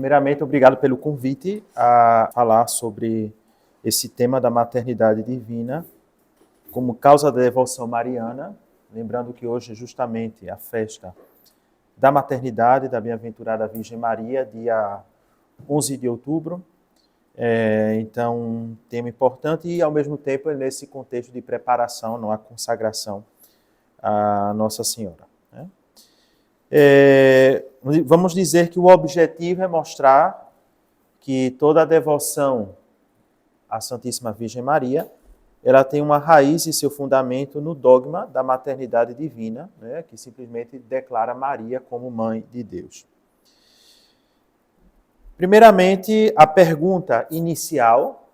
Primeiramente, obrigado pelo convite a falar sobre esse tema da maternidade divina como causa da devoção mariana. Lembrando que hoje é justamente a festa da maternidade da bem-aventurada Virgem Maria, dia 11 de outubro. Então, um tema importante e, ao mesmo tempo, é nesse contexto de preparação, não a consagração à Nossa Senhora. Vamos dizer que o objetivo é mostrar que toda a devoção à Santíssima Virgem Maria, ela tem uma raiz e seu fundamento no dogma da maternidade divina, né, que simplesmente declara Maria como mãe de Deus. Primeiramente, a pergunta inicial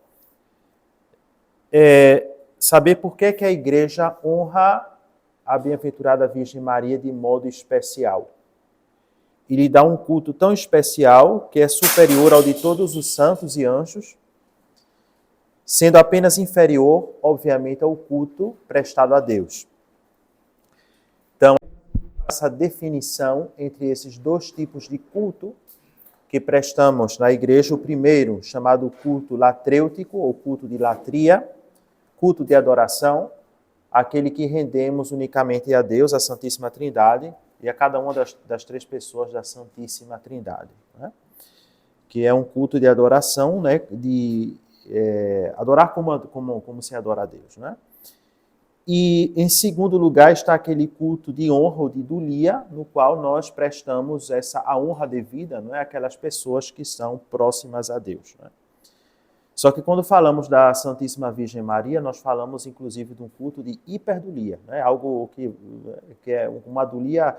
é saber por que a Igreja honra a bem-aventurada Virgem Maria de modo especial. E lhe dá um culto tão especial que é superior ao de todos os santos e anjos, sendo apenas inferior, obviamente, ao culto prestado a Deus. Então, essa definição entre esses dois tipos de culto que prestamos na Igreja, o primeiro, chamado culto latrêutico, ou culto de latria, culto de adoração, aquele que rendemos unicamente a Deus, a Santíssima Trindade, e a cada uma das três pessoas da Santíssima Trindade, né? Que é um culto de adoração, né? De adorar como se adora a Deus, né? E, em segundo lugar, está aquele culto de honra ou de dulia, no qual nós prestamos a honra devida, não é, àquelas pessoas que são próximas a Deus, né? Só que quando falamos da Santíssima Virgem Maria, nós falamos inclusive de um culto de hiperdulia, né? Algo que é uma dulia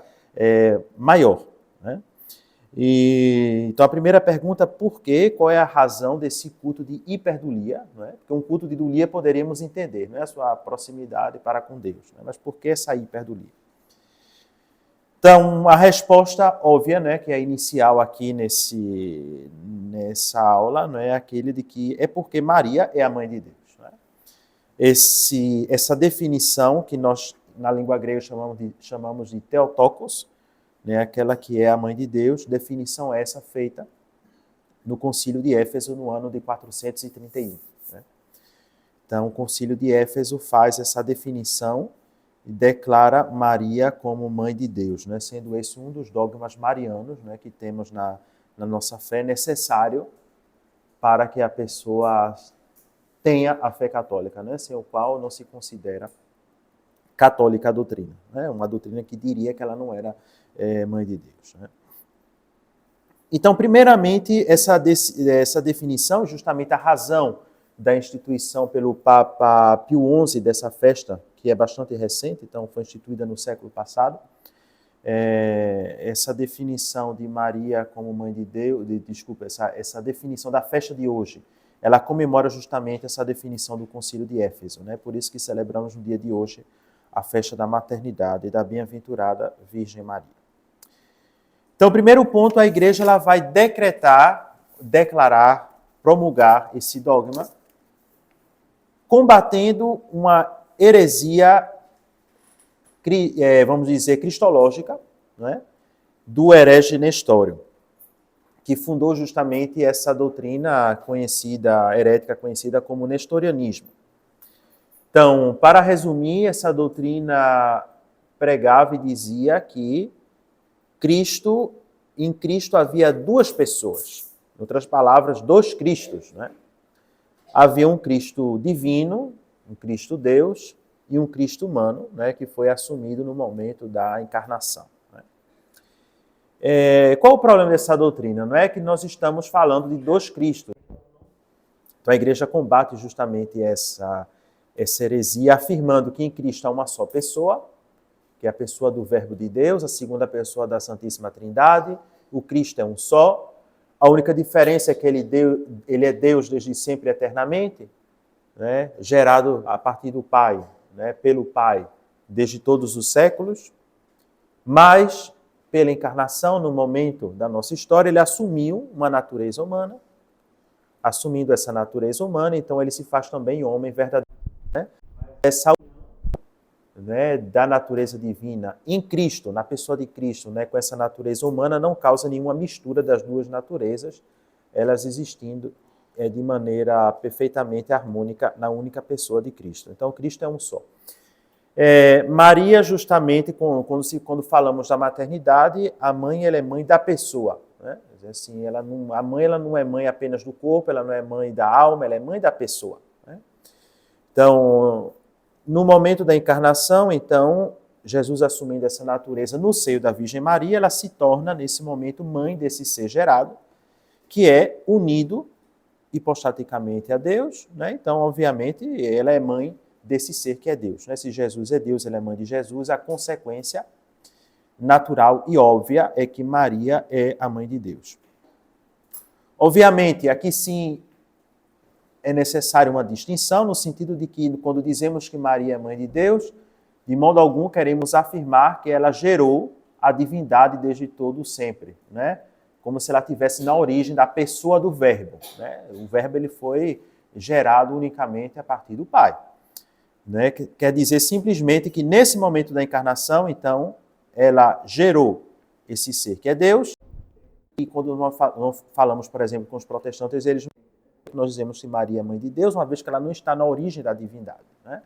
maior, né? Então a primeira pergunta, por quê? Qual é a razão desse culto de hiperdulia? Não é? Porque um culto de dulia poderíamos entender, não é a sua proximidade para com Deus, né? Mas por que essa hiperdulia? Então, a resposta óbvia, né, que é inicial aqui nessa aula, não é aquele de que é porque Maria é a mãe de Deus, né? Essa definição que nós, na língua grega, chamamos de Theotokos, né, aquela que é a mãe de Deus, definição essa feita no Concílio de Éfeso no ano de 431. Né? Então, o Concílio de Éfeso faz essa definição e declara Maria como mãe de Deus, né? Sendo esse um dos dogmas marianos, né, que temos na nossa fé, necessário para que a pessoa tenha a fé católica, né? Sem o qual não se considera católica a doutrina. Né? Uma doutrina que diria que ela não era mãe de Deus. Né? Então, primeiramente, essa definição, justamente a razão da instituição pelo Papa Pio XI dessa festa, que é bastante recente, então foi instituída no século passado, essa definição de Maria como mãe de Deus, essa definição da festa de hoje, ela comemora justamente essa definição do Concílio de Éfeso, né? Por isso que celebramos no dia de hoje a festa da maternidade e da bem-aventurada Virgem Maria. Então, o primeiro ponto, a Igreja ela vai declarar, promulgar esse dogma, combatendo uma heresia, vamos dizer, cristológica, né, do herege Nestório, que fundou justamente essa doutrina herética conhecida como nestorianismo. Então, para resumir, essa doutrina pregava e dizia que em Cristo havia duas pessoas. Em outras palavras, dois Cristos, né? Havia um Cristo divino, um Cristo Deus, e um Cristo humano, né, que foi assumido no momento da encarnação. Né? Qual o problema dessa doutrina? Não é que nós estamos falando de dois Cristos. Então a Igreja combate justamente essa heresia, afirmando que em Cristo há uma só pessoa, que é a pessoa do Verbo de Deus, a segunda pessoa da Santíssima Trindade, o Cristo é um só. A única diferença é que ele é Deus desde sempre e eternamente, né, gerado a partir do Pai, né, pelo Pai, desde todos os séculos, mas pela encarnação, no momento da nossa história, ele assumiu uma natureza humana, assumindo essa natureza humana, então ele se faz também homem verdadeiro, né? Essa né, da natureza divina em Cristo, na pessoa de Cristo, né, com essa natureza humana, não causa nenhuma mistura das duas naturezas, elas existindo de maneira perfeitamente harmônica na única pessoa de Cristo. Então, Cristo é um só. Maria, justamente, quando falamos da maternidade, a mãe ela é mãe da pessoa. Né? Assim, a mãe ela não é mãe apenas do corpo, ela não é mãe da alma, ela é mãe da pessoa. Né? Então, no momento da encarnação, então, Jesus assumindo essa natureza no seio da Virgem Maria, ela se torna, nesse momento, mãe desse ser gerado, que é unido hipostaticamente a Deus, né? Então, obviamente, ela é mãe desse ser que é Deus. Né? Se Jesus é Deus, ela é mãe de Jesus, a consequência natural e óbvia é que Maria é a mãe de Deus. Obviamente, aqui sim é necessária uma distinção, no sentido de que, quando dizemos que Maria é mãe de Deus, de modo algum queremos afirmar que ela gerou a divindade desde todo sempre, né? Como se ela estivesse na origem da pessoa do Verbo. Né? O Verbo ele foi gerado unicamente a partir do Pai. Né? Quer dizer simplesmente que nesse momento da encarnação, então, ela gerou esse ser que é Deus. E quando nós falamos, por exemplo, com os protestantes, nós dizemos que Maria é mãe de Deus, uma vez que ela não está na origem da divindade. Né?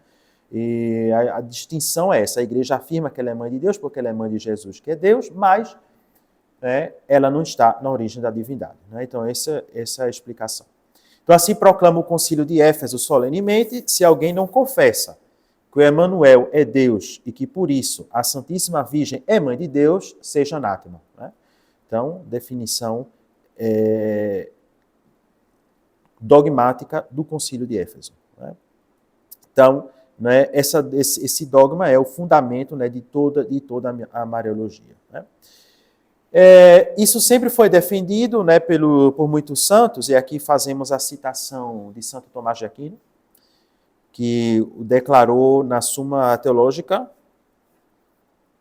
E a distinção é essa. A igreja afirma que ela é mãe de Deus porque ela é mãe de Jesus, que é Deus, mas ela não está na origem da divindade. Né? Então, essa é a explicação. Então, assim proclama o concílio de Éfeso solenemente: se alguém não confessa que o Emanuel é Deus e que, por isso, a Santíssima Virgem é mãe de Deus, seja anátema. Né? Então, definição dogmática do concílio de Éfeso. Né? Então, né, esse dogma é o fundamento, né, de toda a Mariologia. Né? Isso sempre foi defendido, né, por muitos santos, e aqui fazemos a citação de Santo Tomás de Aquino, que o declarou na Suma Teológica,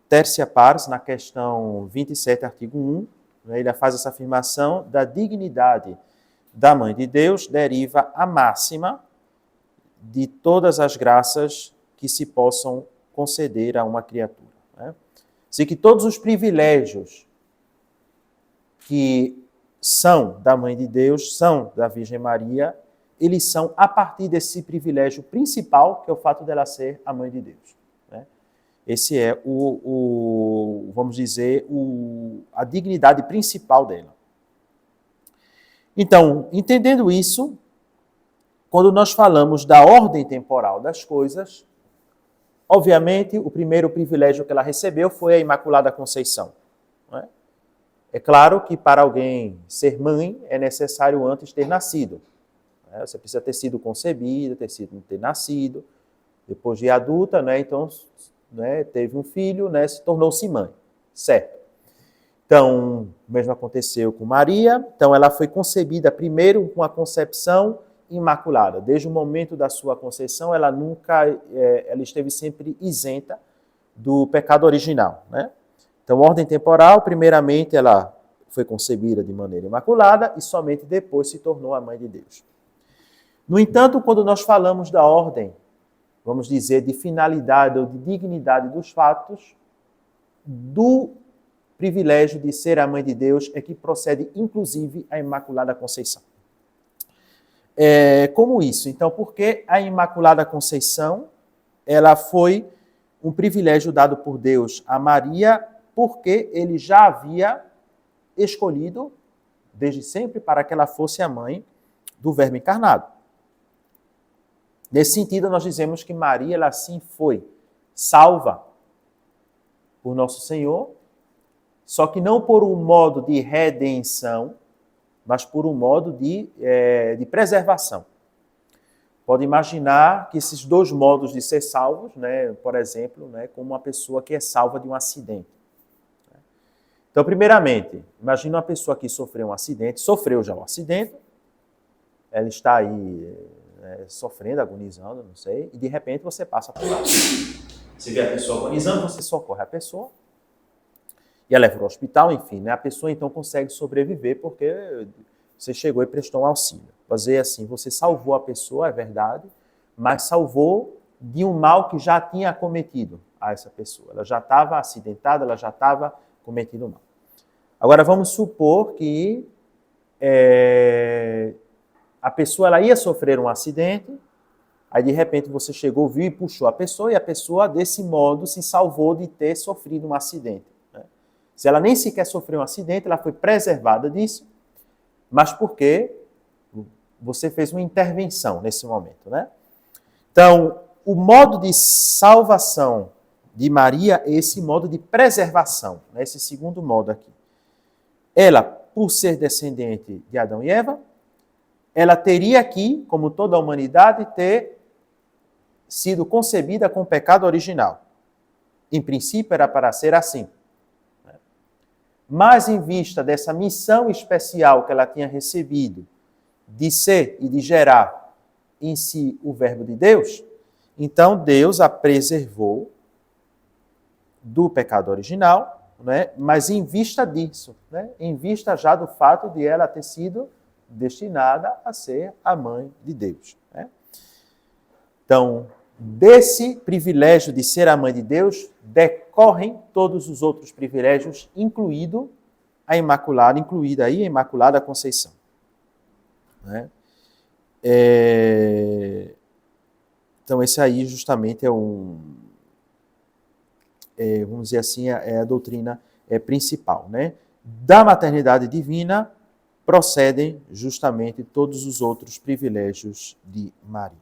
Tertia Pars, na questão 27, artigo 1, né, ele faz essa afirmação: da dignidade da Mãe de Deus deriva a máxima de todas as graças que se possam conceder a uma criatura. Né? Assim que todos os privilégios que são da Mãe de Deus, são da Virgem Maria, eles são a partir desse privilégio principal, que é o fato dela ser a Mãe de Deus. Né? Esse é vamos dizer, a dignidade principal dela. Então, entendendo isso, quando nós falamos da ordem temporal das coisas, obviamente, o primeiro privilégio que ela recebeu foi a Imaculada Conceição. Não é? É claro que para alguém ser mãe é necessário antes ter nascido. Né? Você precisa ter sido concebida, ter nascido, depois de adulta, né? Então, né, teve um filho, né, se tornou-se mãe, certo? Então, o mesmo aconteceu com Maria. Então, ela foi concebida primeiro com a concepção imaculada. Desde o momento da sua conceição, ela esteve sempre isenta do pecado original, né? Então, ordem temporal, primeiramente ela foi concebida de maneira imaculada e somente depois se tornou a Mãe de Deus. No entanto, quando nós falamos da ordem, vamos dizer, de finalidade ou de dignidade dos fatos, do privilégio de ser a Mãe de Deus é que procede, inclusive, a Imaculada Conceição. Como isso? Então, porque a Imaculada Conceição ela foi um privilégio dado por Deus a Maria, porque ele já havia escolhido, desde sempre, para que ela fosse a mãe do Verbo encarnado. Nesse sentido, nós dizemos que Maria, ela sim foi salva por Nosso Senhor, só que não por um modo de redenção, mas por um modo de preservação. Pode imaginar que esses dois modos de ser salvos, né, por exemplo, né, como uma pessoa que é salva de um acidente. Então, primeiramente, imagina uma pessoa que sofreu um acidente, sofreu já um acidente, ela está aí sofrendo, agonizando, não sei, e de repente você passa por lá. Você vê a pessoa agonizando, você socorre a pessoa, e ela leva para o hospital, enfim, né? A pessoa então consegue sobreviver porque você chegou e prestou um auxílio. Fazer assim, você salvou a pessoa, é verdade, mas salvou de um mal que já tinha cometido. a essa pessoa. Ela já estava acidentada, ela já estava cometendo mal. Agora, vamos supor que a pessoa ela ia sofrer um acidente, aí de repente você chegou, viu e puxou a pessoa, e a pessoa desse modo se salvou de ter sofrido um acidente. Né? Se ela nem sequer sofreu um acidente, ela foi preservada disso, mas porque você fez uma intervenção nesse momento. Né? Então, o modo de salvação de Maria é esse modo de preservação, né? Esse segundo modo aqui. Ela, por ser descendente de Adão e Eva, ela teria aqui, como toda a humanidade, ter sido concebida com o pecado original. Em princípio, era para ser assim. Mas, em vista dessa missão especial que ela tinha recebido, de ser e de gerar em si o Verbo de Deus, então Deus a preservou do pecado original, né? Mas em vista disso, né? Em vista já do fato de ela ter sido destinada a ser a mãe de Deus. Né? Então, desse privilégio de ser a mãe de Deus, decorrem todos os outros privilégios, incluída aí a Imaculada Conceição. Né? Então, esse aí justamente vamos dizer assim, é a doutrina principal. Né? Da maternidade divina procedem justamente todos os outros privilégios de Maria.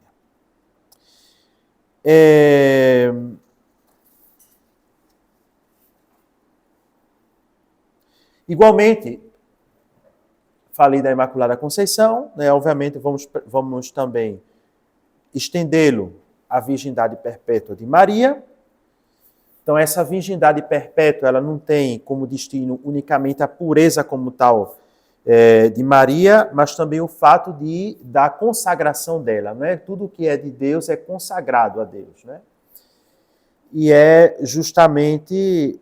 Igualmente, falei da Imaculada Conceição, né? Obviamente vamos também estendê-lo à virgindade perpétua de Maria. Então, essa virgindade perpétua, ela não tem como destino unicamente a pureza como tal de Maria, mas também o fato da consagração dela. Né? Tudo que é de Deus é consagrado a Deus. Né? E é justamente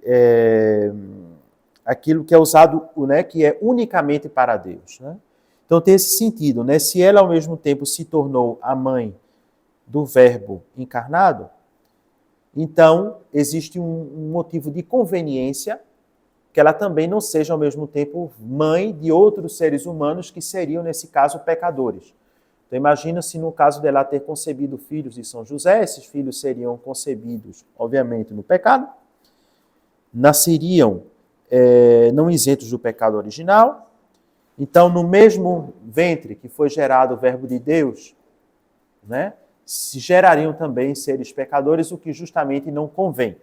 aquilo que é usado, né, que é unicamente para Deus. Né? Então, tem esse sentido. Né? Se ela, ao mesmo tempo, se tornou a mãe do Verbo encarnado, então, existe um motivo de conveniência que ela também não seja, ao mesmo tempo, mãe de outros seres humanos que seriam, nesse caso, pecadores. Então, imagina se no caso dela ter concebido filhos de São José, esses filhos seriam concebidos, obviamente, no pecado, nasceriam não isentos do pecado original. Então, no mesmo ventre que foi gerado o Verbo de Deus, né, se gerariam também seres pecadores, o que justamente não convém.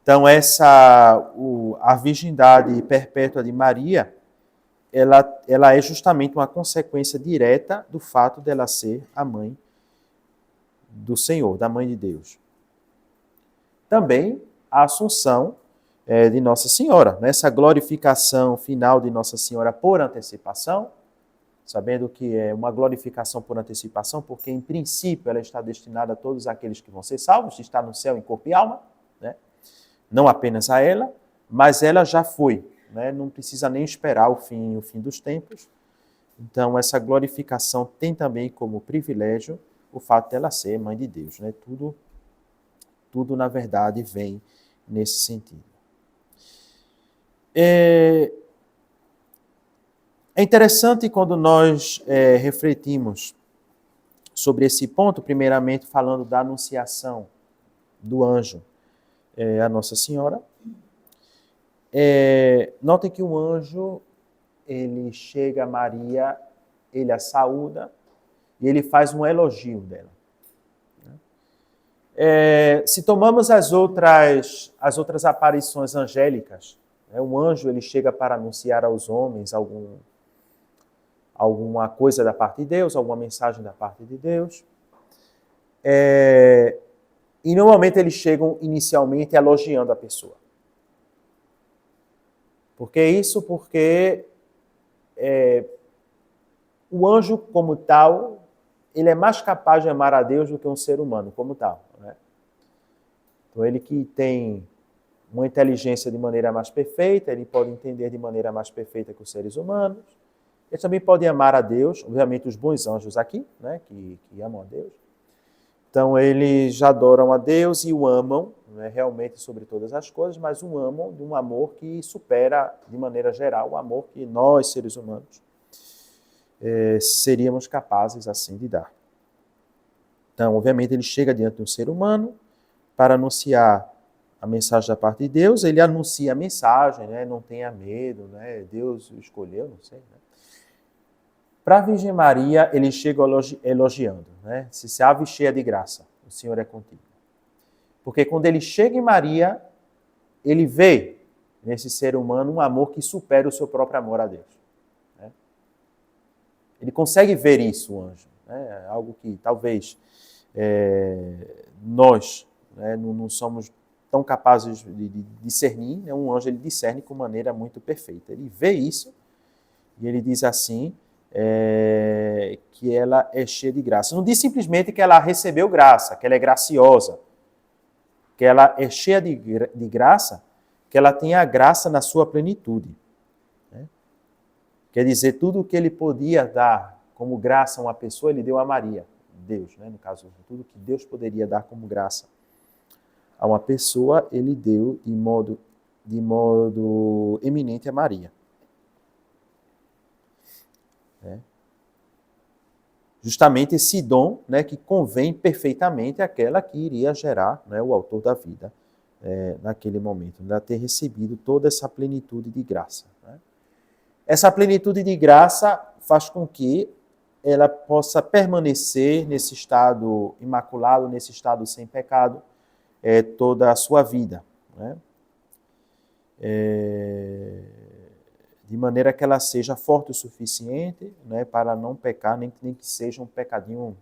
Então, a virgindade perpétua de Maria, ela é justamente uma consequência direta do fato dela ser a mãe do Senhor, da mãe de Deus. Também a Assunção de Nossa Senhora, nessa glorificação final de Nossa Senhora por antecipação, sabendo que é uma glorificação por antecipação, porque em princípio ela está destinada a todos aqueles que vão ser salvos, está no céu em corpo e alma, né? Não apenas a ela, mas ela já foi, né? Não precisa nem esperar o fim dos tempos. Então essa glorificação tem também como privilégio o fato dela ser mãe de Deus, né? Tudo na verdade vem nesse sentido. É interessante quando nós refletimos sobre esse ponto, primeiramente falando da anunciação do anjo a Nossa Senhora. Notem que o anjo, ele chega a Maria, ele a saúda e ele faz um elogio dela. Se tomamos as outras aparições angélicas, o anjo ele chega para anunciar aos homens alguma coisa da parte de Deus, alguma mensagem da parte de Deus. E normalmente eles chegam inicialmente elogiando a pessoa. Por que isso? Porque o anjo como tal, ele é mais capaz de amar a Deus do que um ser humano como tal. Né? Então ele que tem uma inteligência de maneira mais perfeita, ele pode entender de maneira mais perfeita que os seres humanos. Eles também podem amar a Deus, obviamente os bons anjos aqui, né, que amam a Deus. Então, eles adoram a Deus e o amam, né, realmente sobre todas as coisas, mas o amam de um amor que supera, de maneira geral, o amor que nós, seres humanos, seríamos capazes, assim, de dar. Então, obviamente, ele chega diante de um ser humano para anunciar a mensagem da parte de Deus, ele anuncia a mensagem, né, não tenha medo, né, Deus o escolheu, não sei, né. Para a Virgem Maria, ele chega elogiando, né? Se ave cheia de graça, o Senhor é contigo. Porque quando ele chega em Maria, ele vê nesse ser humano um amor que supera o seu próprio amor a Deus. Né? Ele consegue ver isso, o anjo. Né? Algo que talvez nós, né, não somos tão capazes de discernir. Né? Um anjo ele discerne com maneira muito perfeita. Ele vê isso e ele diz assim, que ela é cheia de graça. Não diz simplesmente que ela recebeu graça, que ela é graciosa, que ela é cheia de graça, que ela tem a graça na sua plenitude. Né? Quer dizer, tudo o que ele podia dar como graça a uma pessoa, ele deu a Maria, Deus, né? No caso, tudo que Deus poderia dar como graça a uma pessoa, ele deu de modo eminente a Maria. Né? Justamente esse dom, né, que convém perfeitamente àquela que iria gerar, né, o autor da vida naquele momento, né, ter recebido toda essa plenitude de graça. Né? Essa plenitude de graça faz com que ela possa permanecer nesse estado imaculado, nesse estado sem pecado, toda a sua vida. Né? De maneira que ela seja forte o suficiente, né, para não pecar, nem que seja um pecadinho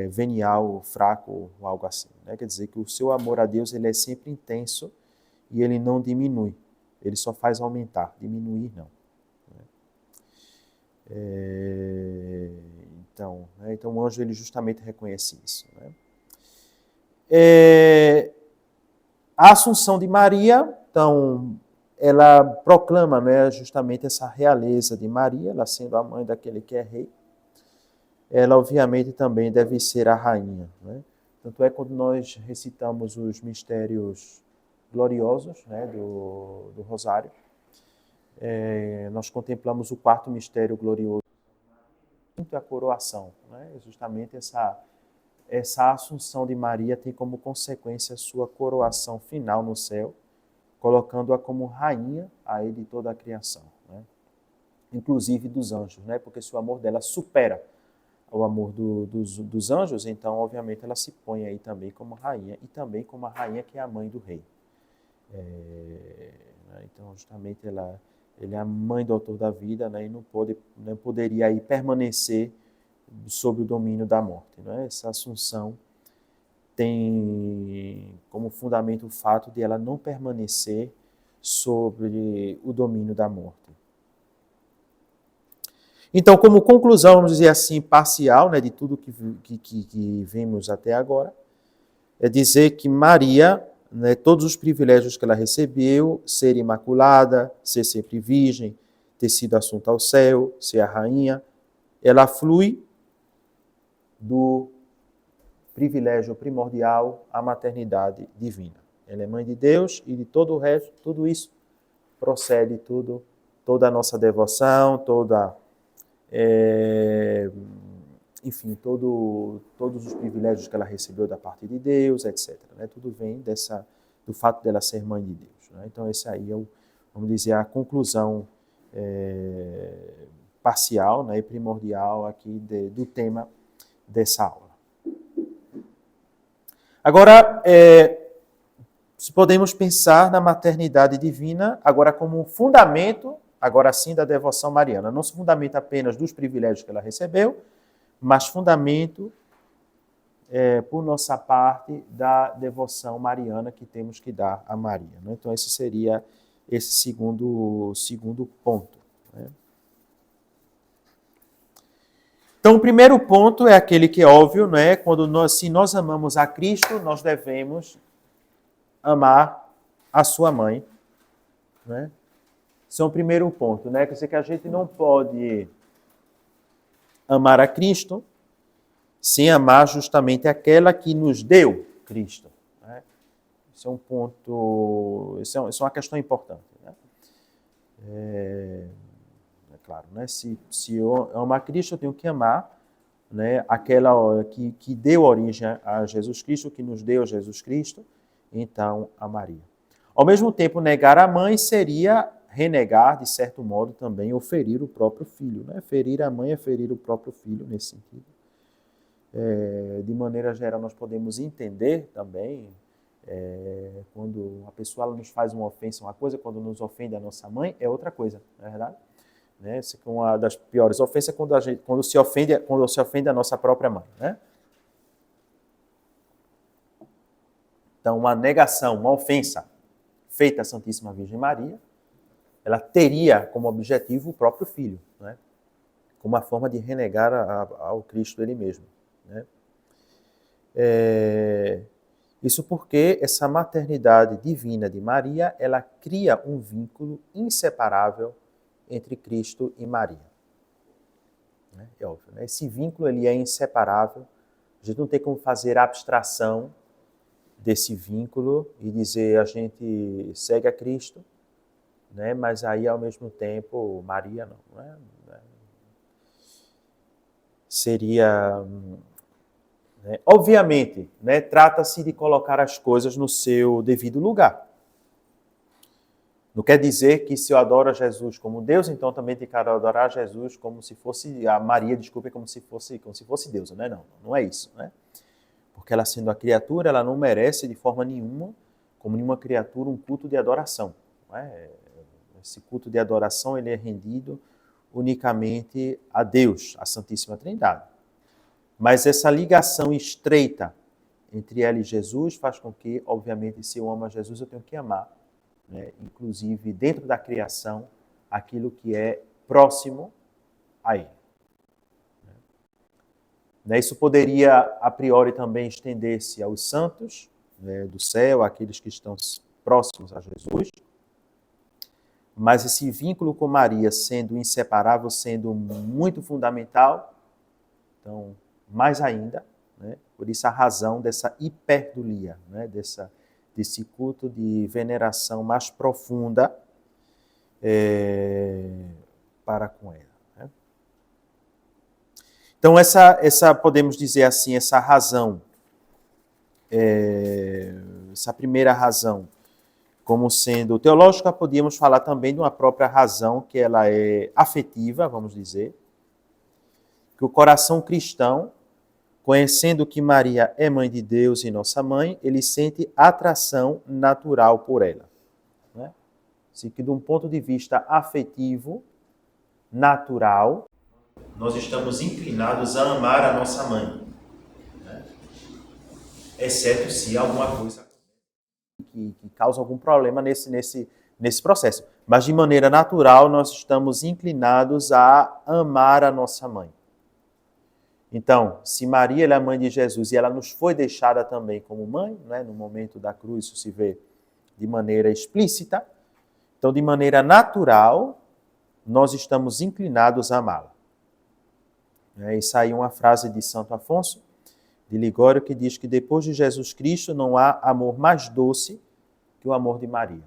venial, fraco, ou algo assim. Né? Quer dizer que o seu amor a Deus ele é sempre intenso e ele não diminui. Ele só faz aumentar, diminuir não. Então, o anjo ele justamente reconhece isso. Né? A Assunção de Maria, então, ela proclama, né, justamente essa realeza de Maria, ela sendo a mãe daquele que é rei. Ela, obviamente, também deve ser a rainha. Né? Tanto é quando nós recitamos os mistérios gloriosos, né, do Rosário, nós contemplamos o quarto mistério glorioso, a coroação. Né? Justamente essa Assunção de Maria tem como consequência a sua coroação final no céu, colocando-a como rainha aí de toda a criação, né? Inclusive dos anjos, né? Porque se o amor dela supera o amor dos anjos, então, obviamente, ela se põe aí também como rainha, e também como a rainha que é a mãe do rei. Então, justamente, ela é a mãe do autor da vida, né? E não poderia aí permanecer sob o domínio da morte. Né? Essa Assunção tem como fundamento o fato de ela não permanecer sobre o domínio da morte. Então, como conclusão, vamos dizer assim, parcial, né, de tudo que vimos até agora, é dizer que Maria, né, todos os privilégios que ela recebeu, ser imaculada, ser sempre virgem, ter sido assunta ao céu, ser a rainha, ela flui do privilégio primordial à maternidade divina. Ela é mãe de Deus e de todo o resto, tudo isso procede toda a nossa devoção, enfim, todos os privilégios que ela recebeu da parte de Deus, etc. Né? Tudo vem do fato dela ser mãe de Deus. Né? Então, esse aí é, vamos dizer, a conclusão parcial, né, e primordial aqui do tema dessa aula. Agora, se podemos pensar na maternidade divina agora como um fundamento, agora sim, da devoção mariana. Não se fundamenta apenas dos privilégios que ela recebeu, mas fundamento, por nossa parte, da devoção mariana que temos que dar a Maria. Né? Então, esse seria esse segundo ponto. Né? Então, o primeiro ponto é aquele que é óbvio, né? Se nós amamos a Cristo, nós devemos amar a sua mãe. Né? Esse é o primeiro ponto. Né? Quer dizer que a gente não pode amar a Cristo sem amar justamente aquela que nos deu Cristo. Né? Isso é um ponto, isso é uma questão importante. Né? É claro, né? Se eu amar Cristo, eu tenho que amar, né, aquela que deu origem a Jesus Cristo, que nos deu Jesus Cristo, então a Maria. Ao mesmo tempo, negar a mãe seria renegar, de certo modo, também ou ferir o próprio filho. Né? Ferir a mãe é ferir o próprio filho, nesse sentido. De maneira geral, nós podemos entender também, quando a pessoa nos faz uma ofensa, uma coisa, quando nos ofende a nossa mãe, é outra coisa, não é verdade? Né? Essa é uma das piores ofensas quando se ofende a nossa própria mãe. Né? Então, uma negação, uma ofensa feita à Santíssima Virgem Maria, ela teria como objetivo o próprio filho, né? Como uma forma de renegar ao Cristo ele mesmo. Né? Isso porque essa maternidade divina de Maria, ela cria um vínculo inseparável entre Cristo e Maria. É óbvio, né? Esse vínculo ele é inseparável. A gente não tem como fazer abstração desse vínculo e dizer a gente segue a Cristo, né? Mas aí ao mesmo tempo Maria não. Né? Seria, né? Obviamente, né? Trata-se de colocar as coisas no seu devido lugar. Não quer dizer que se eu adoro a Jesus como Deus, então também tem que adorar a Jesus como se fosse, a Maria, desculpe, como se fosse Deus, né? Não é isso, né? Porque ela sendo a criatura, ela não merece de forma nenhuma, como nenhuma criatura, um culto de adoração. Né? Esse culto de adoração ele é rendido unicamente a Deus, a Santíssima Trindade. Mas essa ligação estreita entre ela e Jesus faz com que, obviamente, se eu amo a Jesus, eu tenho que amar, né? Inclusive dentro da criação, aquilo que é próximo a Ele. Isso poderia, a priori, também estender-se aos santos, né, do céu, aqueles que estão próximos a Jesus. Mas esse vínculo com Maria sendo inseparável, sendo muito fundamental, então, mais ainda, né, por isso a razão dessa hiperdulia, né, desse culto de veneração mais profunda para com ela. Né? Então, essa podemos dizer assim, essa razão, essa primeira razão, como sendo teológica, podíamos falar também de uma própria razão, que ela é afetiva, vamos dizer, que o coração cristão, conhecendo que Maria é mãe de Deus e nossa mãe, ele sente atração natural por ela. Né? Assim que, de um ponto de vista afetivo, natural, nós estamos inclinados a amar a nossa mãe. Né? Exceto se alguma coisa que causa algum problema nesse processo. Mas, de maneira natural, nós estamos inclinados a amar a nossa mãe. Então, se Maria é a mãe de Jesus e ela nos foi deixada também como mãe, né, no momento da cruz isso se vê de maneira explícita, então, de maneira natural, nós estamos inclinados a amá-la. Isso aí é uma frase de Santo Afonso de Ligório, que diz que depois de Jesus Cristo não há amor mais doce que o amor de Maria.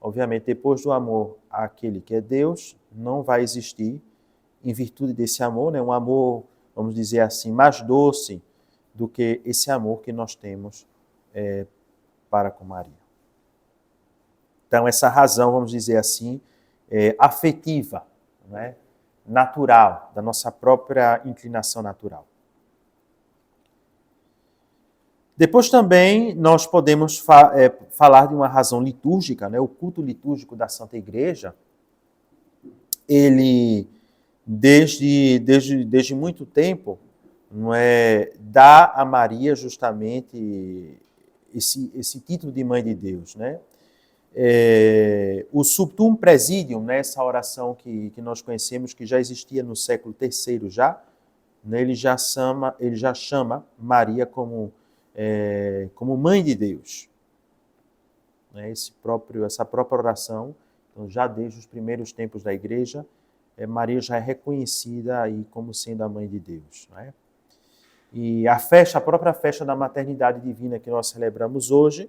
Obviamente, depois do amor àquele que é Deus, não vai existir, em virtude desse amor, né, um amor, vamos dizer assim, mais doce do que esse amor que nós temos para com Maria. Então, essa razão, vamos dizer assim, afetiva, né, natural, da nossa própria inclinação natural. Depois também nós podemos falar de uma razão litúrgica, né? O culto litúrgico da Santa Igreja, ele, desde muito tempo, não é, dá a Maria justamente esse título de Mãe de Deus. Né? O Subtum Praesidium, né? Essa oração que nós conhecemos, que já existia no século III já, né? Ele já chama Maria como mãe de Deus. Essa própria oração, então, já desde os primeiros tempos da igreja, Maria já é reconhecida aí como sendo a mãe de Deus. Não é? E a própria festa da maternidade divina que nós celebramos hoje,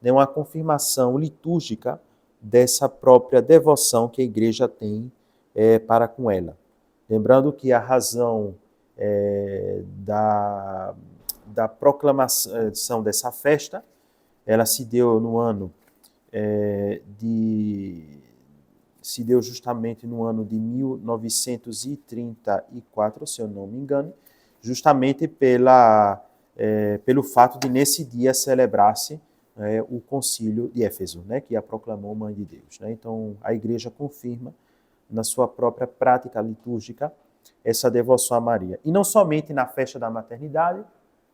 é uma confirmação litúrgica dessa própria devoção que a igreja tem para com ela. Lembrando que a razão da proclamação dessa festa, ela se deu no ano se deu justamente no ano de 1934, se eu não me engano, justamente pelo fato de nesse dia celebrar-se o concílio de Éfeso, né, que a proclamou Mãe de Deus. Né? Então, a igreja confirma na sua própria prática litúrgica essa devoção a Maria. E não somente na festa da maternidade,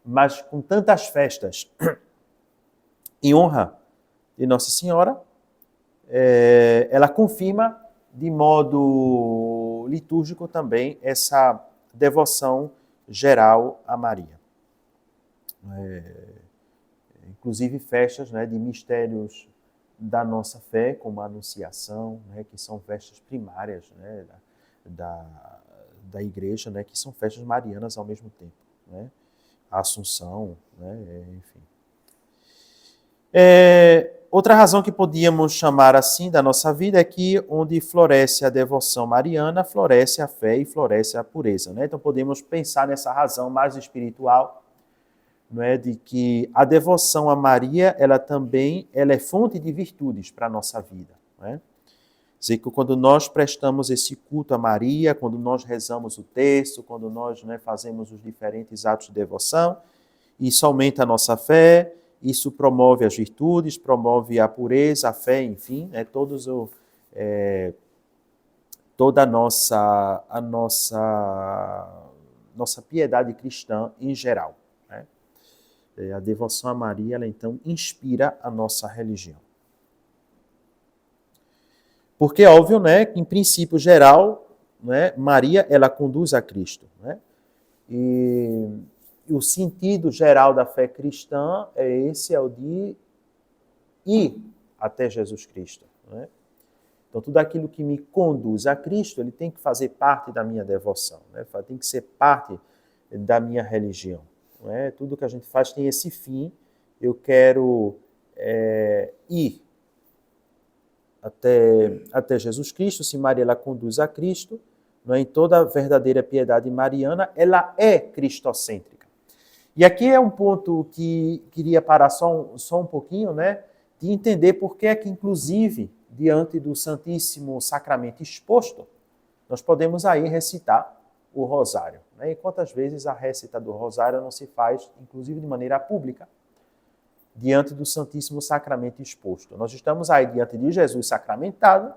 mas com tantas festas em honra de Nossa Senhora, ela confirma de modo litúrgico também essa devoção geral a Maria. Inclusive festas, né, de mistérios da nossa fé, como a Anunciação, né, que são festas primárias, né, da igreja, né, que são festas marianas ao mesmo tempo. Né? A Assunção, né, enfim. Outra razão que podíamos chamar assim da nossa vida é que onde floresce a devoção mariana, floresce a fé e floresce a pureza. Né? Então podemos pensar nessa razão mais espiritual, não é, de que a devoção a Maria, ela é fonte de virtudes para a nossa vida. Não é? Dizer que quando nós prestamos esse culto a Maria, quando nós rezamos o texto, quando nós, né, fazemos os diferentes atos de devoção, isso aumenta a nossa fé, isso promove as virtudes, promove a pureza, a fé, enfim, né, toda a nossa piedade cristã em geral. Né? A devoção a Maria, ela então inspira a nossa religião. Porque é óbvio, né, que em princípio geral, né, Maria, ela conduz a Cristo. Né? E o sentido geral da fé cristã é o de ir até Jesus Cristo. Né? Então, tudo aquilo que me conduz a Cristo, ele tem que fazer parte da minha devoção, né? Tem que ser parte da minha religião. Né? Tudo que a gente faz tem esse fim. Eu quero ir até Jesus Cristo. Se Maria ela conduz a Cristo, não é? Em toda a verdadeira piedade mariana, ela é cristocêntrica. E aqui é um ponto que queria parar só um pouquinho, né, de entender por que é que, inclusive, diante do Santíssimo Sacramento exposto, nós podemos aí recitar o rosário. Né? E quantas vezes a récita do rosário não se faz, inclusive de maneira pública, diante do Santíssimo Sacramento exposto. Nós estamos aí diante de Jesus sacramentado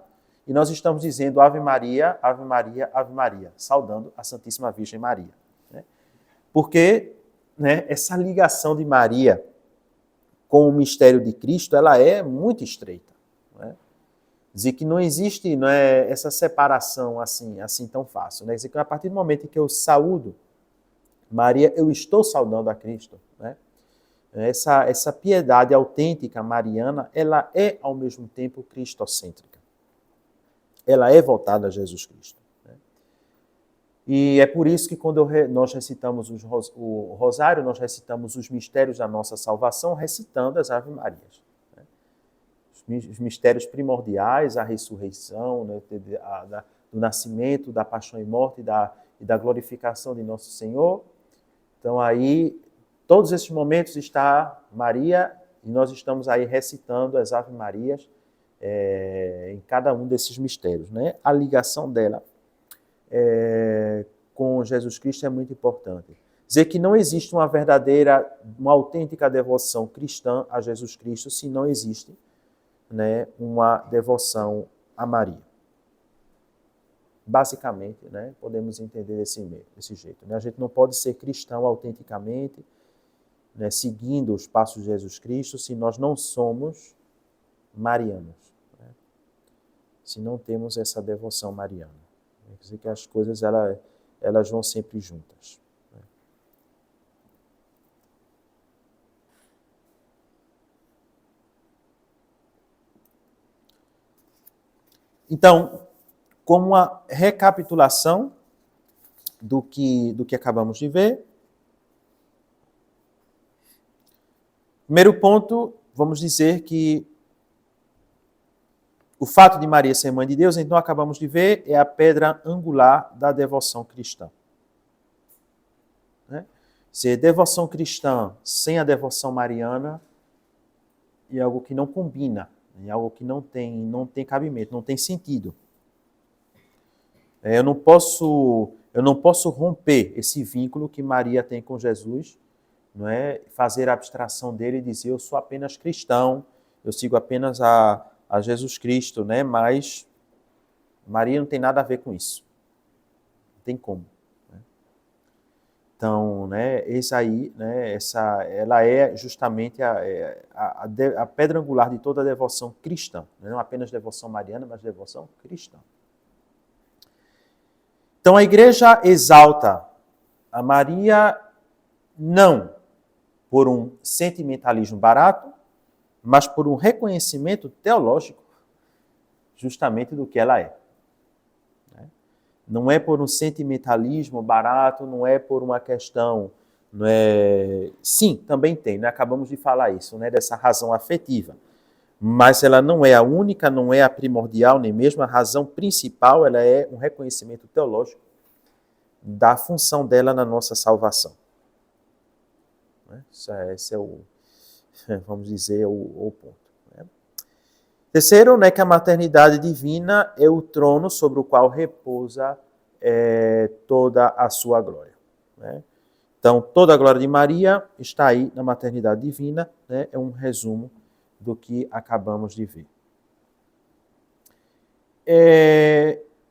e nós estamos dizendo Ave Maria, Ave Maria, Ave Maria, saudando a Santíssima Virgem Maria. Né? Porque, né, essa ligação de Maria com o mistério de Cristo, ela é muito estreita. Né? Dizer que não existe, não é, essa separação assim tão fácil. Né? Dizer que a partir do momento em que eu saúdo Maria, eu estou saudando a Cristo. Né? Essa piedade autêntica mariana, ela é ao mesmo tempo cristocêntrica. Ela é voltada a Jesus Cristo. Né? E é por isso que quando nós recitamos o rosário, nós recitamos os mistérios da nossa salvação, recitando as Ave Marias. Né? Os mistérios primordiais, a ressurreição, né, do nascimento, da paixão e morte e da glorificação de nosso Senhor. Então aí, todos esses momentos está Maria e nós estamos aí recitando as Ave Marias em cada um desses mistérios. Né? A ligação dela com Jesus Cristo é muito importante. Dizer que não existe uma autêntica devoção cristã a Jesus Cristo se não existe, né, uma devoção a Maria. Basicamente, né, podemos entender desse jeito. Né? A gente não pode ser cristão autenticamente, né, seguindo os passos de Jesus Cristo, se nós não somos marianos. Né? Se não temos essa devoção mariana. Quer dizer que as coisas elas vão sempre juntas. Né? Então, como uma recapitulação do que acabamos de ver, Primeiro ponto, vamos dizer que o fato de Maria ser mãe de Deus, então acabamos de ver, é a pedra angular da devoção cristã. Né? Se devoção cristã sem a devoção mariana é algo que não combina, é algo que não tem cabimento, não tem sentido. Eu não posso romper esse vínculo que Maria tem com Jesus, não é? Fazer a abstração dele e dizer eu sou apenas cristão, eu sigo apenas a Jesus Cristo, né? Mas Maria não tem nada a ver com isso. Não tem como. Né? Então, né, ela é justamente a pedra angular de toda a devoção cristã. Não apenas devoção mariana, mas devoção cristã. Então, a igreja exalta a Maria não por um sentimentalismo barato, mas por um reconhecimento teológico justamente do que ela é. Não é por um sentimentalismo barato, não é por uma questão... Não é... Sim, também tem, né? Acabamos de falar isso, né? Dessa razão afetiva. Mas ela não é a única, não é a primordial, nem mesmo a razão principal, ela é um reconhecimento teológico da função dela na nossa salvação. Esse é o, vamos dizer, o ponto. Né? Terceiro, né, que a maternidade divina é o trono sobre o qual repousa toda a sua glória. Né? Então, toda a glória de Maria está aí na maternidade divina, né? É um resumo do que acabamos de ver.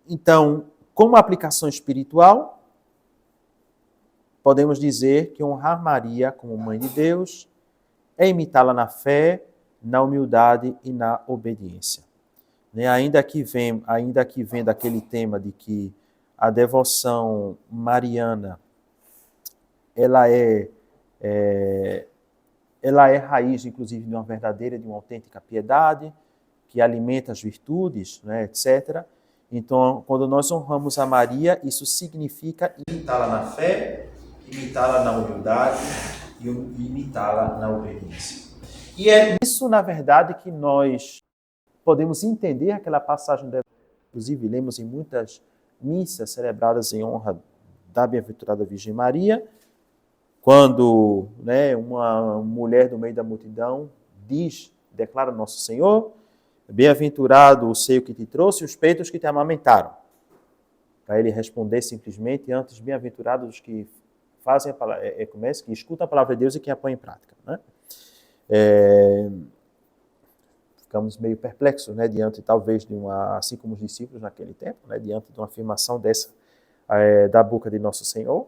Então, como aplicação espiritual, podemos dizer que honrar Maria como mãe de Deus é imitá-la na fé, na humildade e na obediência. Ainda que vem daquele tema de que a devoção mariana ela é raiz, inclusive, de uma verdadeira, de uma autêntica piedade, que alimenta as virtudes, né, etc. Então, quando nós honramos a Maria, isso significa imitá-la na fé, imitá-la na humildade e imitá-la na obediência. E é isso, na verdade, que nós podemos entender aquela passagem, inclusive lemos em muitas missas celebradas em honra da bem-aventurada Virgem Maria, quando, né, uma mulher do meio da multidão declara Nosso Senhor, bem-aventurado o seio que te trouxe e os peitos que te amamentaram. Para ele responder simplesmente, antes, bem-aventurados os que fazem a palavra, que escutam a palavra de Deus e que a põem em prática. Né? Ficamos meio perplexos, né, diante, talvez, assim como os discípulos naquele tempo, né, diante de uma afirmação dessa da boca de Nosso Senhor.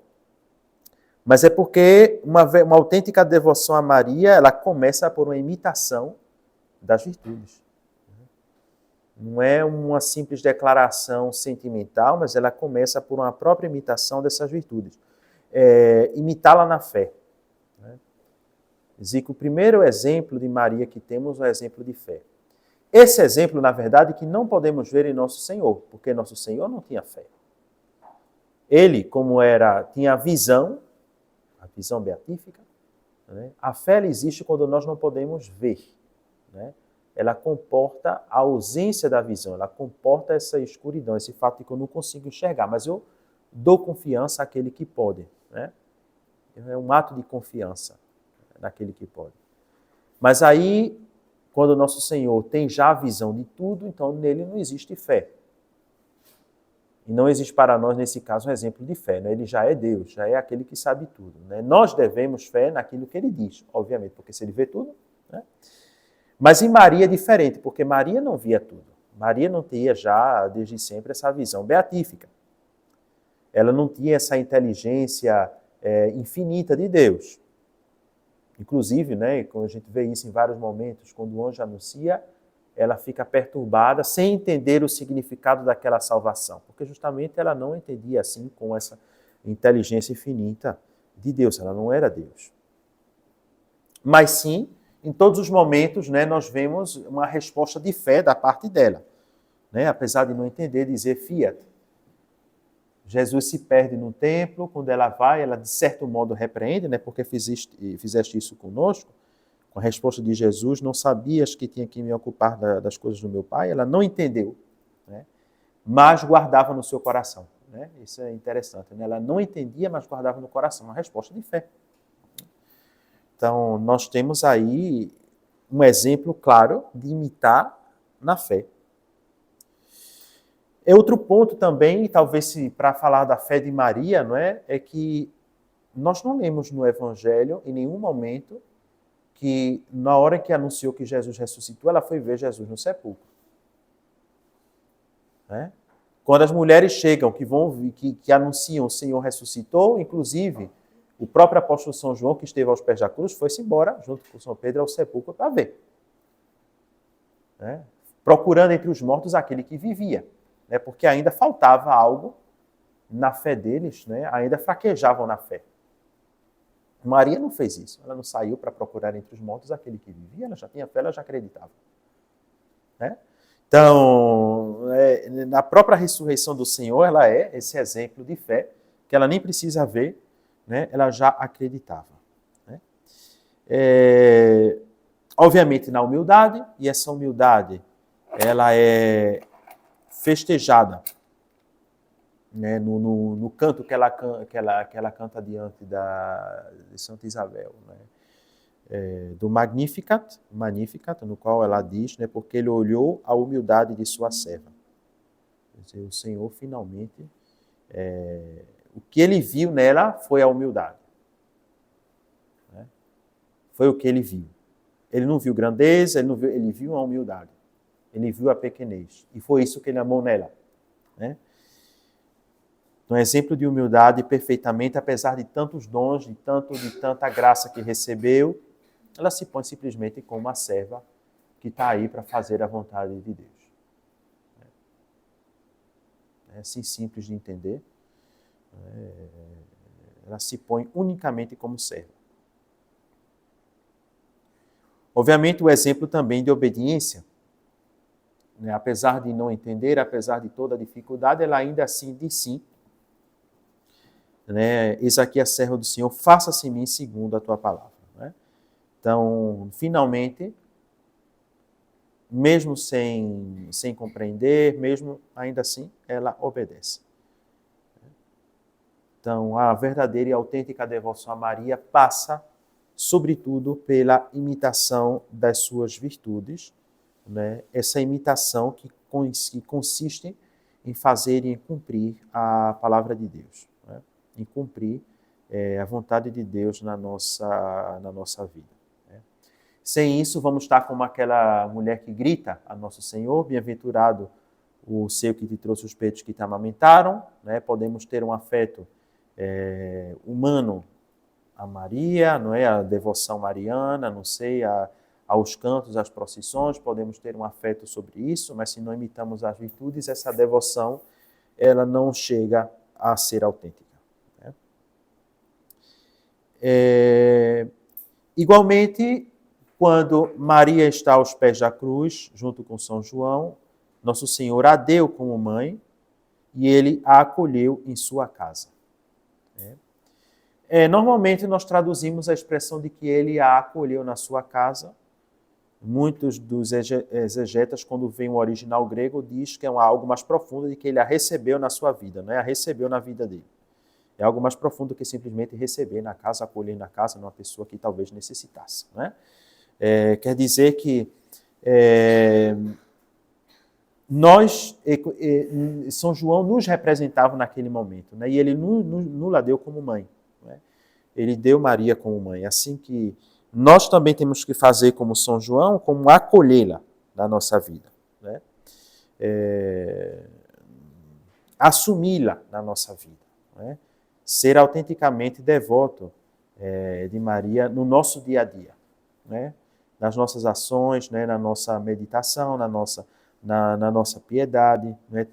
Mas é porque uma autêntica devoção a Maria, ela começa por uma imitação das virtudes. Não é uma simples declaração sentimental, mas ela começa por uma própria imitação dessas virtudes. Imitá-la na fé. Dizer que o primeiro exemplo de Maria que temos é o exemplo de fé. Esse exemplo, na verdade, que não podemos ver em Nosso Senhor, porque Nosso Senhor não tinha fé. Ele, tinha a visão beatífica, né? A fé ela existe quando nós não podemos ver. Né? Ela comporta a ausência da visão, ela comporta essa escuridão, esse fato de que eu não consigo enxergar, mas eu dou confiança àquele que pode. Né? É um ato de confiança naquele que pode. Mas aí, quando o Nosso Senhor tem já a visão de tudo, então nele não existe fé. E não existe para nós, nesse caso, um exemplo de fé. Né? Ele já é Deus, já é aquele que sabe tudo. Né? Nós devemos fé naquilo que ele diz, obviamente, porque se ele vê tudo... Né? Mas em Maria é diferente, porque Maria não via tudo. Maria não tinha já, desde sempre, essa visão beatífica. Ela não tinha essa inteligência infinita de Deus. Inclusive, né, quando a gente vê isso em vários momentos, quando o anjo anuncia, ela fica perturbada, sem entender o significado daquela salvação. Porque justamente ela não entendia assim, com essa inteligência infinita de Deus. Ela não era Deus. Mas sim, em todos os momentos, né, nós vemos uma resposta de fé da parte dela. Né? Apesar de não entender, dizer fiat. Jesus se perde no templo, quando ela vai, ela de certo modo repreende, né, porque fizeste isso conosco, com a resposta de Jesus, não sabias que tinha que me ocupar das coisas do meu Pai? Ela não entendeu, né? Mas guardava no seu coração. Né? Isso é interessante. Né? Ela não entendia, mas guardava no coração. Uma resposta de fé. Então, nós temos aí um exemplo claro de imitar na fé. Outro ponto também, talvez para falar da fé de Maria, não é? É que nós não lemos no Evangelho, em nenhum momento, que na hora que anunciou que Jesus ressuscitou, ela foi ver Jesus no sepulcro. Né? Quando as mulheres chegam, que anunciam o Senhor ressuscitou, inclusive o próprio apóstolo São João, que esteve aos pés da cruz, foi-se embora, junto com São Pedro, ao sepulcro para ver. Né? Procurando entre os mortos aquele que vivia. Né? Porque ainda faltava algo na fé deles, né? Ainda fraquejavam na fé. Maria não fez isso. Ela não saiu para procurar entre os mortos aquele que vivia, ela já tinha fé, ela já acreditava. Né? Então, na própria ressurreição do Senhor, ela é esse exemplo de fé, que ela nem precisa ver, né? Ela já acreditava. Né? Obviamente na humildade, e essa humildade ela é festejada, né? no canto que ela canta diante de Santa Isabel, né? Do Magnificat, no qual ela diz, né, porque ele olhou a humildade de sua serva. Quer dizer, o Senhor finalmente, o que ele viu nela foi a humildade. Né? Foi o que ele viu. Ele não viu grandeza, ele viu a humildade. Ele viu a pequenez. E foi isso que ele amou nela. Né? Um exemplo de humildade perfeitamente, apesar de tantos dons, de tanta graça que recebeu, ela se põe simplesmente como uma serva que está aí para fazer a vontade de Deus. É assim simples de entender. Ela se põe unicamente como serva. Obviamente, o exemplo também de obediência. Né? Apesar de não entender, apesar de toda a dificuldade, ela ainda assim diz sim. Né? Eis aqui a serva do Senhor, faça-se em mim segundo a tua palavra. Né? Então, finalmente, mesmo sem compreender, mesmo ainda assim, ela obedece. Então, a verdadeira e autêntica devoção a Maria passa, sobretudo, pela imitação das suas virtudes, né? Essa imitação que consiste em fazer e em cumprir a palavra de Deus, né? Em cumprir a vontade de Deus na nossa vida. Sem isso, vamos estar como aquela mulher que grita a Nosso Senhor, bem-aventurado o seio que te trouxe os peitos que te amamentaram. Né? Podemos ter um afeto humano a Maria, não é? A devoção mariana, não sei, aos cantos, às procissões, podemos ter um afeto sobre isso, mas se não imitamos as virtudes, essa devoção ela não chega a ser autêntica. Né? Igualmente, quando Maria está aos pés da cruz, junto com São João, Nosso Senhor a deu como mãe e ele a acolheu em sua casa. Normalmente nós traduzimos a expressão de que ele a acolheu na sua casa. Muitos dos exegetas, quando vem o original grego, diz que é algo mais profundo de que ele a recebeu na sua vida, não é? A recebeu na vida dele. É algo mais profundo que simplesmente receber na casa, acolher na casa de uma pessoa que talvez necessitasse. Né? Quer dizer que São João nos representava naquele momento, né? E ele nos a deu como mãe. Né? Ele deu Maria como mãe. Assim que nós também temos que fazer como São João, como acolhê-la na nossa vida. Né? Assumi-la na nossa vida. Né? Ser autenticamente devoto de Maria no nosso dia a dia, né? Nas nossas ações, né? Na nossa meditação, na nossa piedade, né?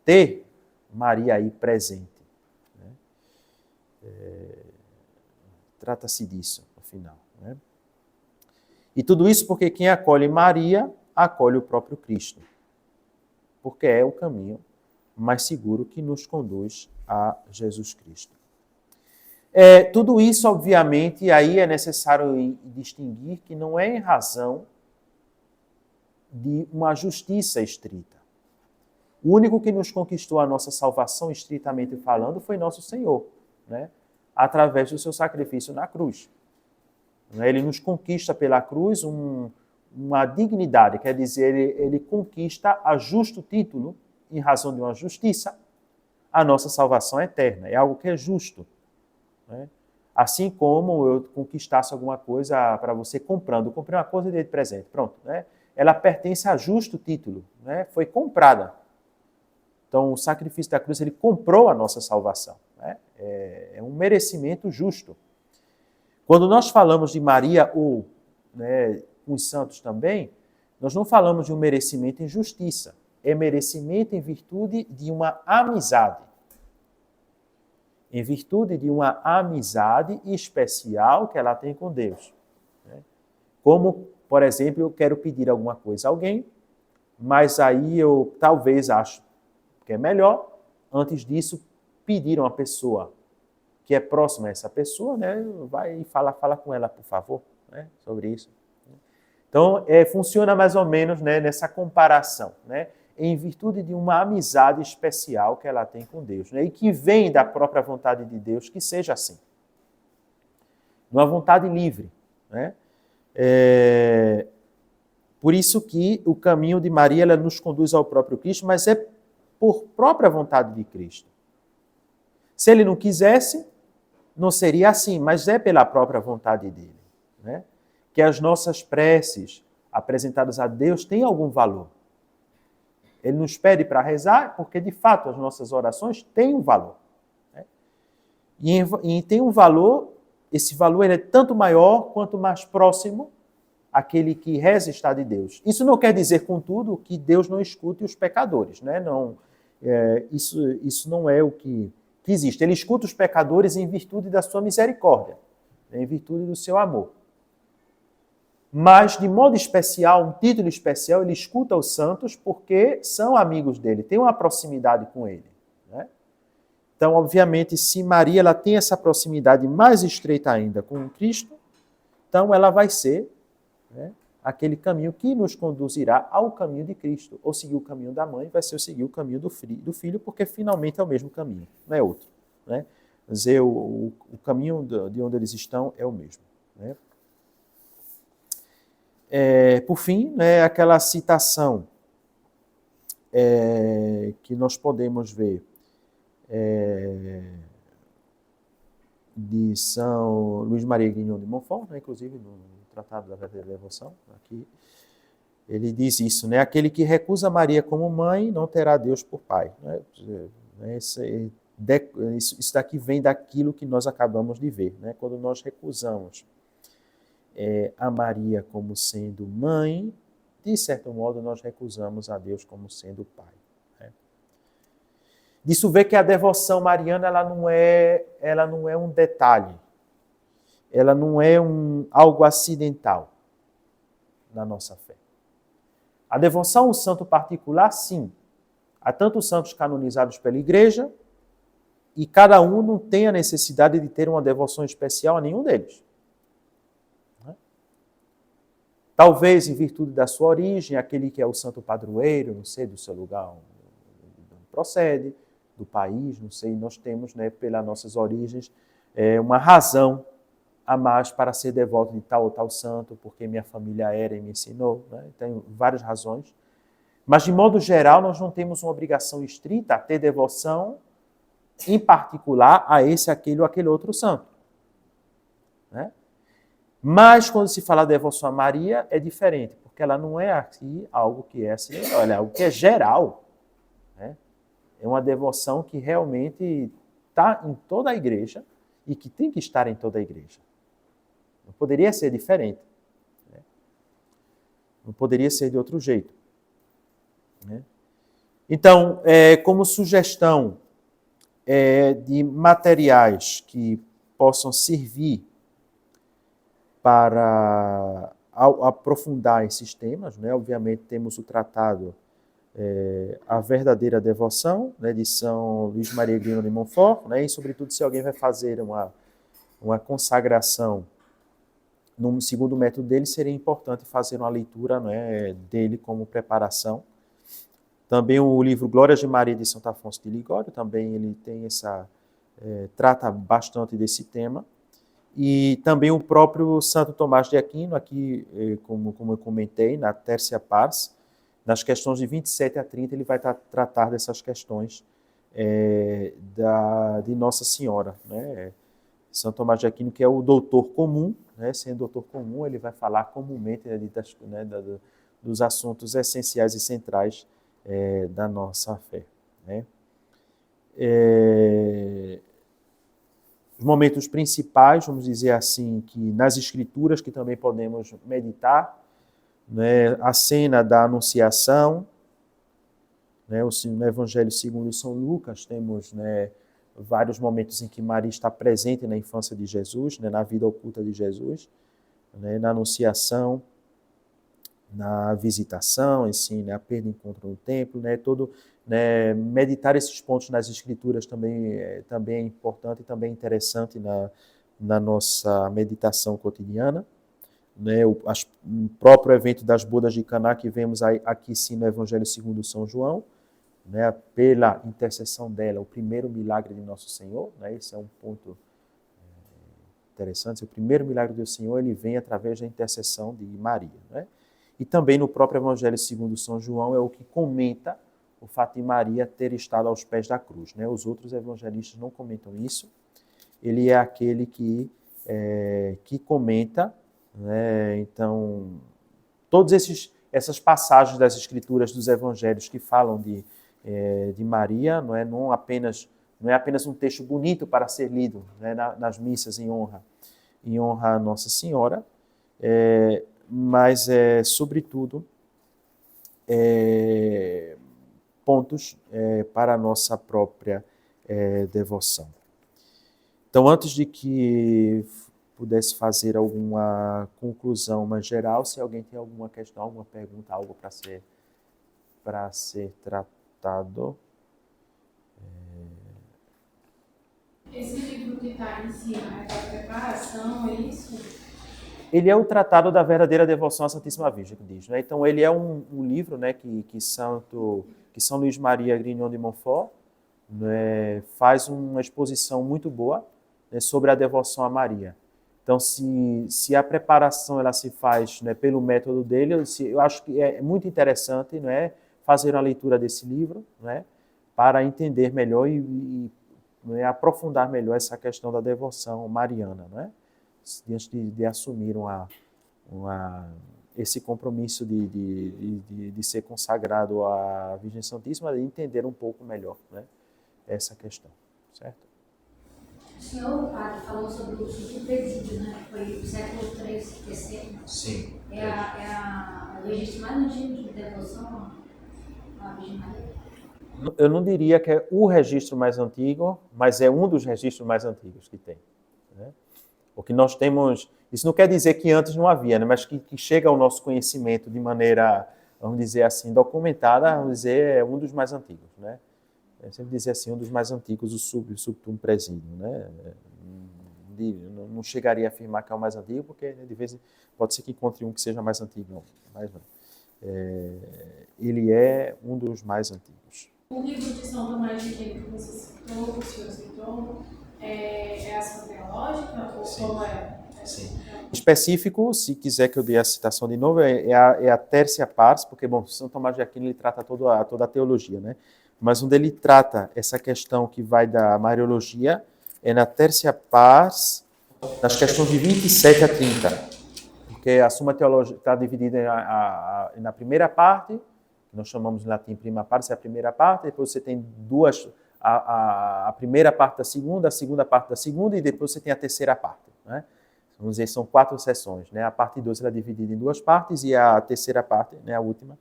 Ter Maria aí presente. Né? Trata-se disso, no final. Né? E tudo isso porque quem acolhe Maria, acolhe o próprio Cristo, porque é o caminho mais seguro que nos conduz a Jesus Cristo. Tudo isso, obviamente, aí é necessário distinguir que não é em razão de uma justiça estrita. O único que nos conquistou a nossa salvação, estritamente falando, foi nosso Senhor, né? Através do seu sacrifício na cruz. Ele nos conquista pela cruz uma dignidade, quer dizer, ele conquista a justo título, em razão de uma justiça, a nossa salvação eterna. É algo que é justo. Né? Assim como eu conquistasse alguma coisa para você comprando. Eu comprei uma coisa e dei de presente. Pronto. Né? Ela pertence a justo título. Né? Foi comprada. Então, o sacrifício da cruz, ele comprou a nossa salvação. Né? É um merecimento justo. Quando nós falamos de Maria ou, né, os santos também, nós não falamos de um merecimento em justiça. É merecimento em virtude de uma amizade. Em virtude de uma amizade especial que ela tem com Deus. Como, por exemplo, eu quero pedir alguma coisa a alguém, mas aí eu talvez acho que é melhor, antes disso, pedir a uma pessoa que é próxima a essa pessoa, né? Vai e fala com ela, por favor, né? Sobre isso. Então, funciona mais ou menos, né, nessa comparação, né? Em virtude de uma amizade especial que ela tem com Deus, né? E que vem da própria vontade de Deus que seja assim. Uma vontade livre, né? Por isso que o caminho de Maria ela nos conduz ao próprio Cristo, mas é por própria vontade de Cristo. Se ele não quisesse, não seria assim, mas é pela própria vontade dele, né? Que as nossas preces apresentadas a Deus têm algum valor. Ele nos pede para rezar porque, de fato, as nossas orações têm um valor. Né? E tem um valor, esse valor ele é tanto maior quanto mais próximo aquele que reza está de Deus. Isso não quer dizer, contudo, que Deus não escute os pecadores. Né? Não, isso não é o que existe. Ele escuta os pecadores em virtude da sua misericórdia, em virtude do seu amor. Mas, de modo especial, um título especial, ele escuta os santos porque são amigos dele, tem uma proximidade com ele. Né? Então, obviamente, se Maria ela tem essa proximidade mais estreita ainda com Cristo, então ela vai ser, né, aquele caminho que nos conduzirá ao caminho de Cristo. Ou seguir o caminho da mãe, vai ser seguir o caminho do filho, porque finalmente é o mesmo caminho, não é outro. Né? Quer dizer, o caminho de onde eles estão é o mesmo. Né? Por fim, né, aquela citação que nós podemos ver de São Luís Maria Grignon de Montfort, né, inclusive no Tratado da Verdadeira Devoção, aqui, ele diz isso, né, aquele que recusa Maria como mãe não terá Deus por pai. Né, isso daqui vem daquilo que nós acabamos de ver, né, quando nós recusamos a Maria como sendo mãe, de certo modo nós recusamos a Deus como sendo pai. Né? Disso vê que a devoção mariana ela não é um detalhe, ela não é algo acidental na nossa fé. A devoção a um santo particular, sim. Há tantos santos canonizados pela Igreja e cada um não tem a necessidade de ter uma devoção especial a nenhum deles. Talvez, em virtude da sua origem, aquele que é o santo padroeiro, não sei, do seu lugar onde procede, do país, não sei, nós temos, né, pelas nossas origens, uma razão a mais para ser devoto de tal ou tal santo, porque minha família era e me ensinou. Né? Tem várias razões. Mas, de modo geral, nós não temos uma obrigação estrita a ter devoção, em particular, a esse, aquele ou aquele outro santo. Né? Mas, quando se fala devoção a Maria, é diferente, porque ela não é aqui algo que é assim, ela é algo que é geral. Né? É uma devoção que realmente está em toda a igreja e que tem que estar em toda a igreja. Não poderia ser diferente. Né? Não poderia ser de outro jeito. Né? Então, como sugestão de materiais que possam servir para aprofundar esses temas, né? Obviamente temos o tratado A Verdadeira Devoção, né, de São Luís Maria Grignon de Montfort, né? E sobretudo se alguém vai fazer uma uma consagração no segundo método dele, seria importante fazer uma leitura, né, dele como preparação. Também o livro Glórias de Maria de Santo Afonso de Ligório, também ele tem trata bastante desse tema. E também o próprio Santo Tomás de Aquino, aqui, como eu comentei, na Tertia Pars, nas questões de 27 a 30, ele vai tratar dessas questões de Nossa Senhora, né? São Tomás de Aquino, que é o doutor comum, né? Sendo doutor comum, ele vai falar comumente, né, dos assuntos essenciais e centrais da nossa fé, né? Os momentos principais, vamos dizer assim, que nas Escrituras, que também podemos meditar, né? A cena da Anunciação, né? No Evangelho segundo São Lucas, temos, né, vários momentos em que Maria está presente na infância de Jesus, né, na vida oculta de Jesus, né, na Anunciação, na visitação, assim, né, a perda e encontro no templo, né, né, meditar esses pontos nas Escrituras também é importante e também interessante na nossa meditação cotidiana. Né, o próprio evento das bodas de Caná, que vemos aqui sim no Evangelho segundo São João, né, pela intercessão dela, o primeiro milagre de Nosso Senhor, né, esse é um ponto interessante. O primeiro milagre do Senhor, ele vem através da intercessão de Maria, né? E também no próprio Evangelho segundo São João é o que comenta o fato de Maria ter estado aos pés da cruz, né? Os outros evangelistas não comentam isso. Ele é aquele que comenta, né? Então, todas essas passagens das Escrituras, dos Evangelhos que falam de Maria, não é apenas um texto bonito para ser lido, né, nas missas em honra a Nossa Senhora, mas sobretudo pontos para a nossa própria devoção. Então, antes de que pudesse fazer alguma conclusão mais geral, se alguém tem alguma questão, alguma pergunta, algo para ser tratado. Esse livro que está em cima é para preparação, é isso? Ele é o Tratado da Verdadeira Devoção à Santíssima Virgem, que diz, né? Então, ele é um livro, né, que São Luís Maria Grignon de Montfort, né, faz uma exposição muito boa, né, sobre a devoção a Maria. Então, se a preparação ela se faz, né, pelo método dele, eu acho que é muito interessante, né, fazer a leitura desse livro, né, para entender melhor e né, aprofundar melhor essa questão da devoção mariana, né, diante de assumir esse compromisso de ser consagrado à Virgem Santíssima, e entender um pouco melhor, né, essa questão, certo? O senhor, padre, falou sobre o presídio, né? Foi do século III, III. Sim. É o registro mais antigo de devoção à Virgem Maria? Eu não diria que é o registro mais antigo, mas é um dos registros mais antigos que tem, né? O que nós temos, isso não quer dizer que antes não havia, né? Mas que chega ao nosso conhecimento de maneira, vamos dizer assim, documentada, vamos dizer, é um dos mais antigos, né? Eu sempre dizer assim, um dos mais antigos, o Subtum Presídio, né? Não chegaria a afirmar que é o mais antigo, porque, né, de vez pode ser que encontre um que seja mais antigo, mas não. Ele é um dos mais antigos. O livro de São Tomás de Aquino que você citou, que o senhor citou, é ação teológica ou Sim. como é? Sim. Específico, se quiser que eu dê a citação de novo, é a Tertia Pars, porque, bom, São Tomás de Aquino ele trata toda a teologia, né? Mas onde ele trata essa questão que vai da Mariologia é na Tertia Pars, nas questões de 27 a 30. Porque a Suma Teológica está dividida na primeira parte, que nós chamamos em latim prima parte, é a primeira parte, depois você tem a primeira parte da segunda, a segunda parte da segunda, e depois você tem a terceira parte, né? Vamos dizer, são 4 sessões, né? A parte 2 é dividida em 2 partes e a terceira parte, né, a última.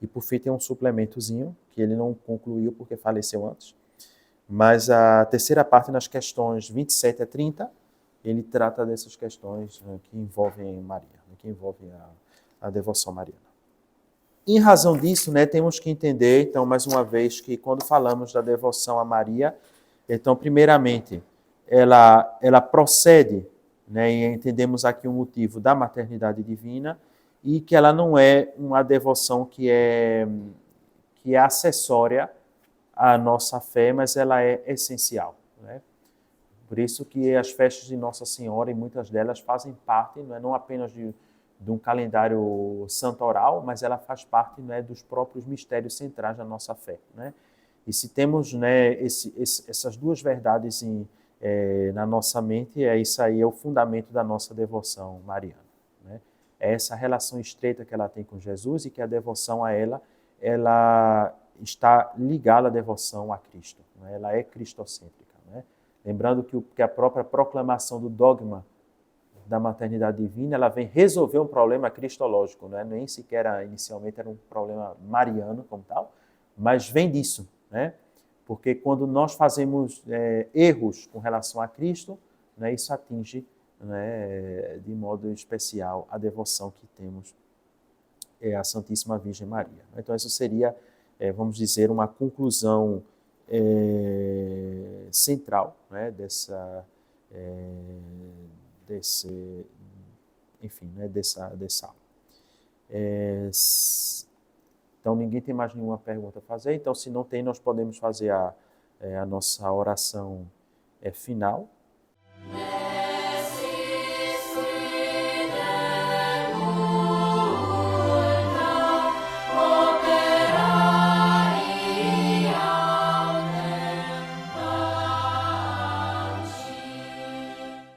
E por fim tem um suplementozinho, que ele não concluiu porque faleceu antes. Mas a terceira parte, nas questões 27 a 30, ele trata dessas questões, né, que envolvem Maria, né, que envolvem a devoção mariana. Em razão disso, né, temos que entender, então, mais uma vez, que quando falamos da devoção a Maria, então, primeiramente, ela procede, né, e entendemos aqui o motivo da maternidade divina, e que ela não é uma devoção que é acessória à nossa fé, mas ela é essencial, né? Por isso que as festas de Nossa Senhora, e muitas delas fazem parte, não apenas de um calendário santoral, mas ela faz parte, né, dos próprios mistérios centrais da nossa fé, né? E se temos, né, essas duas verdades na nossa mente, isso aí é o fundamento da nossa devoção mariana, né? É essa relação estreita que ela tem com Jesus e que a devoção a ela está ligada à devoção a Cristo, né? Ela é cristocêntrica, né? Lembrando que a própria proclamação do dogma da maternidade divina, ela vem resolver um problema cristológico, né? Nem sequer inicialmente era um problema mariano como tal, mas vem disso, né? Porque quando nós fazemos erros com relação a Cristo, né, isso atinge, né, de modo especial a devoção que temos à Santíssima Virgem Maria. Então, isso seria, vamos dizer, uma conclusão central, né, dessa aula. Então, ninguém tem mais nenhuma pergunta a fazer. Então, se não tem, nós podemos fazer a nossa oração final.